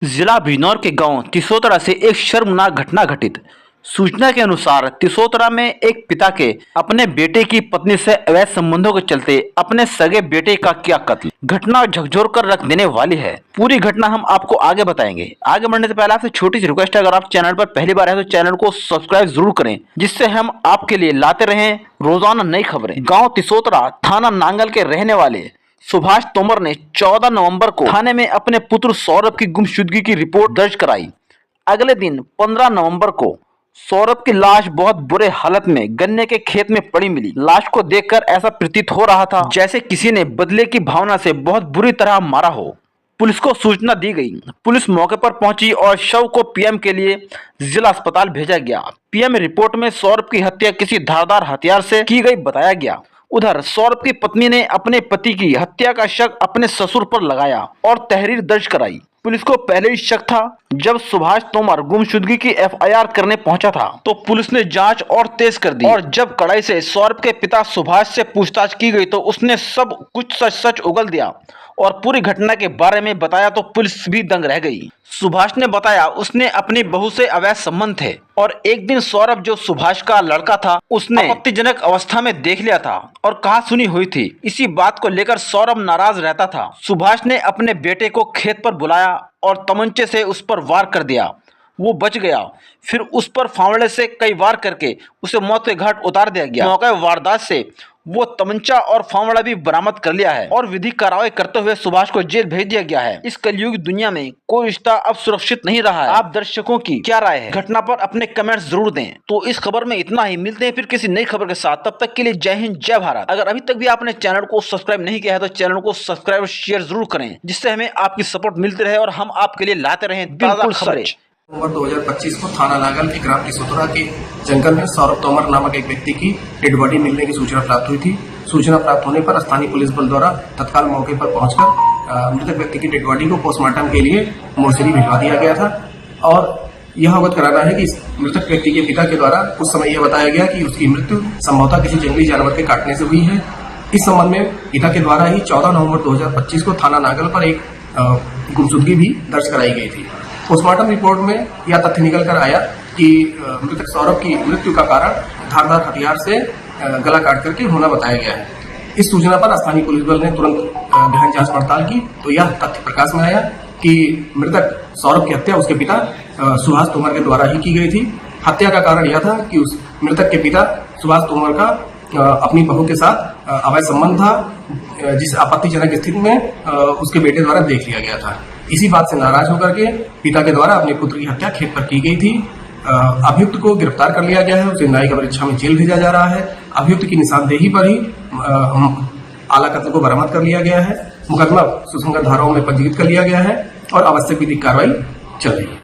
जिला बिजनौर के गांव तिसोतरा से एक शर्मनाक घटना घटित। सूचना के अनुसार तिसोतरा में एक पिता के अपने बेटे की पत्नी से अवैध संबंधों के चलते अपने सगे बेटे का किया कत्ल। घटना झकझोर कर रख देने वाली है। पूरी घटना हम आपको आगे बताएंगे। आगे बढ़ने से पहले आपसे छोटी सी रिक्वेस्ट है, अगर आप चैनल पर पहली बार है तो चैनल को सब्सक्राइब जरूर करें, जिससे हम आपके लिए लाते रहें रोजाना नई खबरें। गाँव तिसोतरा, थाना नांगल के रहने वाले सुभाष तोमर ने 14 नवंबर को थाने में अपने पुत्र सौरभ की गुमशुदगी की रिपोर्ट दर्ज कराई। अगले दिन 15 नवंबर को सौरभ की लाश बहुत बुरे हालत में गन्ने के खेत में पड़ी मिली। लाश को देखकर ऐसा प्रतीत हो रहा था जैसे किसी ने बदले की भावना से बहुत बुरी तरह मारा हो। पुलिस को सूचना दी गई। पुलिस मौके पर पहुंची और शव को पीएम के लिए जिला अस्पताल भेजा गया। पीएम रिपोर्ट में सौरभ की हत्या किसी धारदार हथियार से की गई बताया गया। उधर सौरभ की पत्नी ने अपने पति की हत्या का शक अपने ससुर पर लगाया और तहरीर दर्ज कराई। पुलिस को पहले ही शक था। जब सुभाष तोमर गुमशुदगी की एफआईआर करने पहुंचा था तो पुलिस ने जांच और तेज कर दी, और जब कड़ाई से सौरभ के पिता सुभाष से पूछताछ की गई तो उसने सब कुछ सच सच उगल दिया और पूरी घटना के बारे में बताया तो पुलिस भी दंग रह गई। सुभाष ने बताया उसने अपनी बहू से अवैध संबंध थे और एक दिन सौरभ, जो सुभाष का लड़का था, उसने आपत्तिजनक अवस्था में देख लिया था और कहा सुनी हुई थी। इसी बात को लेकर सौरभ नाराज रहता था। सुभाष ने अपने बेटे को खेत पर बुलाया और तमंचे से उस पर वार कर दिया। वो बच गया। फिर उस पर फावड़े से कई वार करके उसे मौत के घाट उतार दिया गया। मौके वारदात से वो तमंचा और फावड़ा भी बरामद कर लिया है और विधिक कार्रवाई करते हुए सुभाष को जेल भेज दिया गया है। इस कलयुग दुनिया में कोई रिश्ता अब सुरक्षित नहीं रहा है। आप दर्शकों की क्या राय है घटना पर? अपने कमेंट्स जरूर दें। तो इस खबर में इतना ही। मिलते हैं फिर किसी नई खबर के साथ। तब तक के लिए जय हिंद, जय भारत। अगर अभी तक भी आपने चैनल को सब्सक्राइब नहीं किया है तो चैनल को सब्सक्राइब और शेयर जरूर करें, जिससे हमें आपकी सपोर्ट मिलती रहे और हम आपके लिए लाते रहें बिल्कुल खबरें। नवंबर 2025 को थाना नांगल के ग्राम तिसोतरा के जंगल में सौरभ तोमर नामक एक व्यक्ति की डेड बॉडी मिलने की सूचना प्राप्त हुई थी। सूचना प्राप्त होने पर स्थानीय पुलिस बल द्वारा तत्काल मौके पर पहुंचकर मृतक व्यक्ति की डेड बॉडी को पोस्टमार्टम के लिए मोर्चरी भिजवा दिया गया था। और यह अवगत कराना है कि मृतक व्यक्ति के पिता के द्वारा उस समय यह बताया गया कि उसकी मृत्यु संभवतः किसी जंगली जानवर के काटने से हुई है। इस संबंध में पिता के द्वारा ही 14 नवम्बर 2025 को थाना नांगल पर एक गुमशुदगी भी दर्ज कराई गई थी। पोस्टमार्टम रिपोर्ट में यह तथ्य निकल कर आया कि मृतक सौरभ की मृत्यु का कारण धारदार हथियार से गला काट करके होना बताया गया है। इस सूचना पर स्थानीय पुलिस बल ने तुरंत गहन जांच पड़ताल की तो यह तथ्य प्रकाश में आया कि मृतक सौरभ की हत्या उसके पिता सुभाष तोमर के द्वारा ही की गई थी। हत्या का कारण यह था कि उस मृतक के पिता सुभाष तोमर का अपनी बहू के साथ अवैध संबंध था, जिस आपत्तिजनक स्थिति में उसके बेटे द्वारा देख लिया गया था। इसी बात से नाराज होकर के पिता के द्वारा अपने पुत्र की हत्या खेत पर की गई थी। अभियुक्त को गिरफ्तार कर लिया गया है। उसे न्यायिक परीक्षा में जेल भेजा जा रहा है। अभियुक्त की निशानदेही पर ही आला कत्ल को बरामद कर लिया गया है। मुकदमा सुसंगत धाराओं में पंजीकृत कर लिया गया है और आवश्यक विधिक कार्रवाई चल रही है।